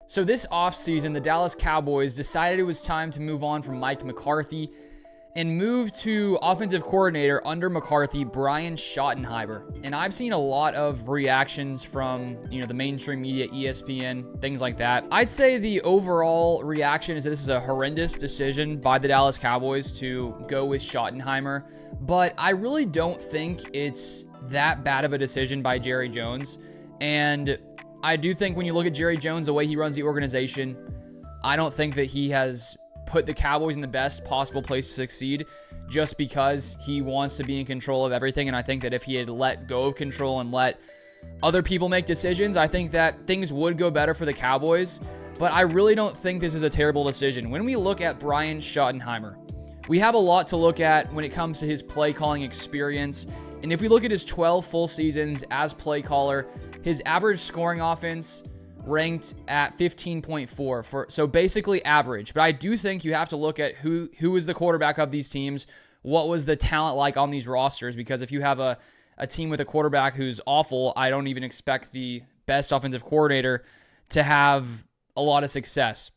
So this offseason, the Dallas Cowboys decided it was time to move on from Mike McCarthy and move to offensive coordinator under McCarthy, Brian Shottenheimer. And I've seen a lot of reactions from, the mainstream media, ESPN, things like that. I'd say the overall reaction is that this is a horrendous decision by the Dallas Cowboys to go with Schottenheimer, but I really don't think it's that bad of a decision by Jerry Jones. And I do think when you look at Jerry Jones, the way he runs the organization, I don't think that he has put the Cowboys in the best possible place to succeed just because he wants to be in control of everything. And I think that if he had let go of control and let other people make decisions, I think that things would go better for the Cowboys. But I really don't think this is a terrible decision. When we look at Brian Shottenheimer, we have a lot to look at when it comes to his play calling experience. And if we look at his 12 full seasons as play caller, his average scoring offense ranked at 15.4, so basically average. But I do think you have to look at who is the quarterback of these teams, what was the talent like on these rosters, because if you have a team with a quarterback who's awful, I don't even expect the best offensive coordinator to have a lot of success.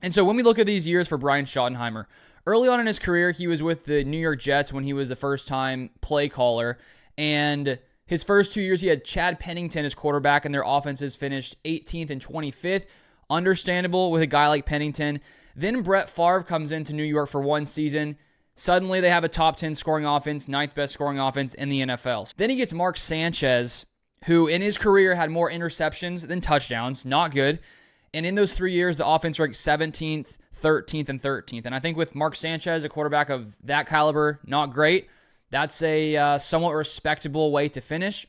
And so when we look at these years for Brian Shottenheimer, early on in his career, he was with the New York Jets when he was the first-time play caller, and his first 2 years, he had Chad Pennington as quarterback, and their offenses finished 18th and 25th. Understandable with a guy like Pennington. Then Brett Favre comes into New York for one season. Suddenly, they have a top 10 scoring offense, ninth best scoring offense in the NFL. Then he gets Mark Sanchez, who in his career had more interceptions than touchdowns. Not good. And in those 3 years, the offense ranked 17th, 13th, and 13th. And I think with Mark Sanchez, a quarterback of that caliber, not great. That's a somewhat respectable way to finish.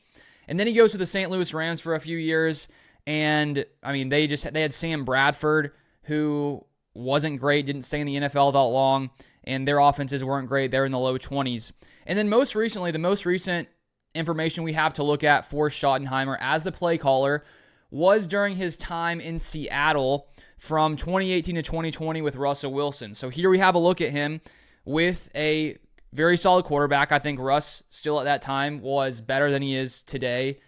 And then he goes to the St. Louis Rams for a few years. And, they had Sam Bradford, who wasn't great, didn't stay in the NFL that long, and their offenses weren't great. They're in the low 20s. And then most recently, the most recent information we have to look at for Schottenheimer as the play caller was during his time in Seattle from 2018 to 2020 with Russell Wilson. So here we have a look at him with a very solid quarterback. I think Russ still at that time was better than he is today,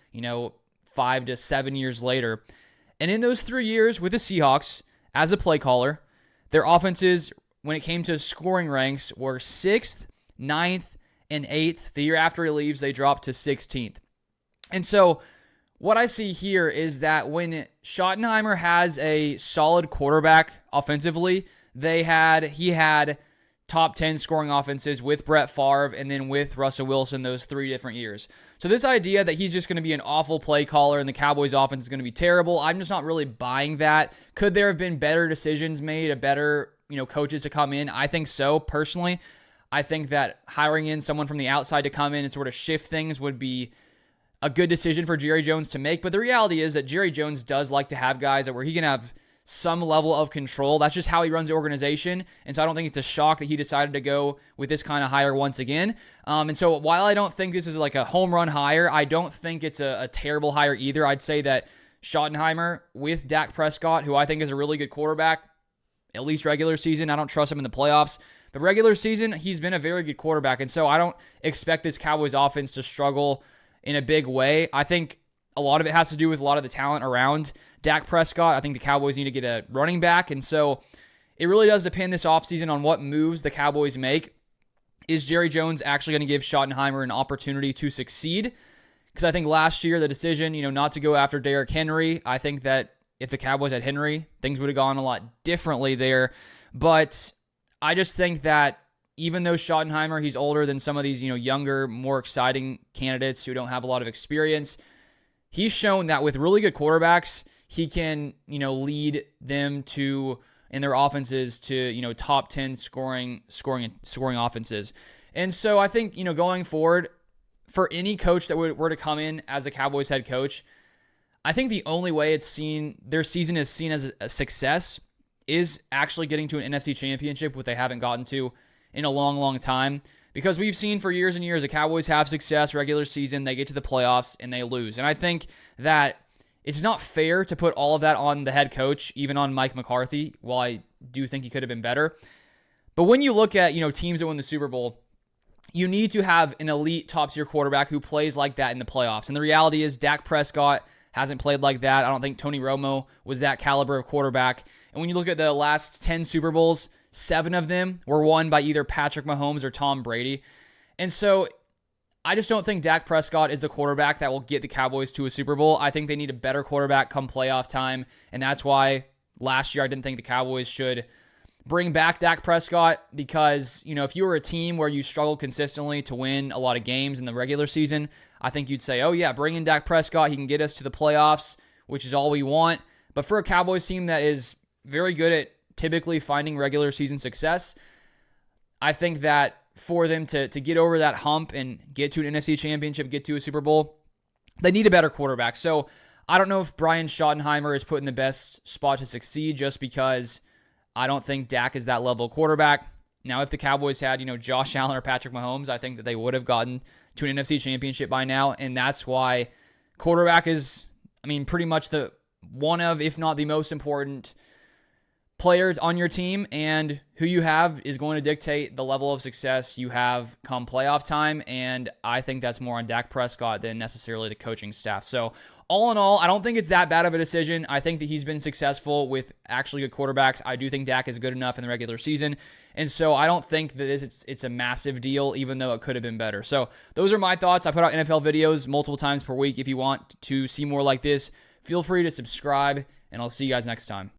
5 to 7 years later. And in those 3 years with the Seahawks as a play caller, their offenses, when it came to scoring ranks, were 6th, 9th, and 8th. The year after he leaves, they dropped to 16th. And so what I see here is that when Schottenheimer has a solid quarterback offensively, he had top 10 scoring offenses with Brett Favre and then with Russell Wilson those 3 different years. So this idea that he's just going to be an awful play caller and the Cowboys offense is going to be terrible, I'm just not really buying that. Could there have been better decisions made, a better, coaches to come in? I think so, personally. I think that hiring in someone from the outside to come in and sort of shift things would be a good decision for Jerry Jones to make. But the reality is that Jerry Jones does like to have guys where he can have some level of control. That's just how he runs the organization. And so I don't think it's a shock that he decided to go with this kind of hire once again. And so while I don't think this is like a home run hire, I don't think it's a terrible hire either. I'd say that Schottenheimer with Dak Prescott, who I think is a really good quarterback, at least regular season. I don't trust him in the playoffs. But regular season, he's been a very good quarterback. And so I don't expect this Cowboys offense to struggle in a big way. I think a lot of it has to do with a lot of the talent around Dak Prescott. I think the Cowboys need to get a running back. And so it really does depend this offseason on what moves the Cowboys make. Is Jerry Jones actually going to give Schottenheimer an opportunity to succeed? Because I think last year, the decision, not to go after Derrick Henry, I think that if the Cowboys had Henry, things would have gone a lot differently there. But I just think that even though Schottenheimer, he's older than some of these, younger, more exciting candidates who don't have a lot of experience, he's shown that with really good quarterbacks, he can, lead them to, in their offenses to, top 10 scoring offenses. And so I think, going forward, for any coach that were to come in as a Cowboys head coach, I think the only way their season is seen as a success is actually getting to an NFC championship, which they haven't gotten to in a long, long time. Because we've seen for years and years the Cowboys have success regular season, they get to the playoffs, and they lose. And I think that it's not fair to put all of that on the head coach, even on Mike McCarthy, while I do think he could have been better. But when you look at, teams that win the Super Bowl, you need to have an elite top-tier quarterback who plays like that in the playoffs. And the reality is Dak Prescott hasn't played like that. I don't think Tony Romo was that caliber of quarterback. And when you look at the last 10 Super Bowls, 7 of them were won by either Patrick Mahomes or Tom Brady. And so I just don't think Dak Prescott is the quarterback that will get the Cowboys to a Super Bowl. I think they need a better quarterback come playoff time, and that's why last year I didn't think the Cowboys should bring back Dak Prescott because, if you were a team where you struggled consistently to win a lot of games in the regular season, I think you'd say, oh yeah, bring in Dak Prescott. He can get us to the playoffs, which is all we want. But for a Cowboys team that is very good at typically finding regular season success, I think that for them to get over that hump and get to an NFC championship, get to a Super Bowl, they need a better quarterback. So I don't know if Brian Shottenheimer is put in the best spot to succeed just because I don't think Dak is that level of quarterback. Now, if the Cowboys had, Josh Allen or Patrick Mahomes, I think that they would have gotten to an NFC championship by now. And that's why quarterback is, pretty much the one of, if not the most important players on your team, and who you have is going to dictate the level of success you have come playoff time, and I think that's more on Dak Prescott than necessarily the coaching staff. So all in all, I don't think it's that bad of a decision. I think that he's been successful with actually good quarterbacks. I do think Dak is good enough in the regular season, and so I don't think that it's a massive deal, even though it could have been better. So those are my thoughts. I put out NFL videos multiple times per week. If you want to see more like this, feel free to subscribe, and I'll see you guys next time.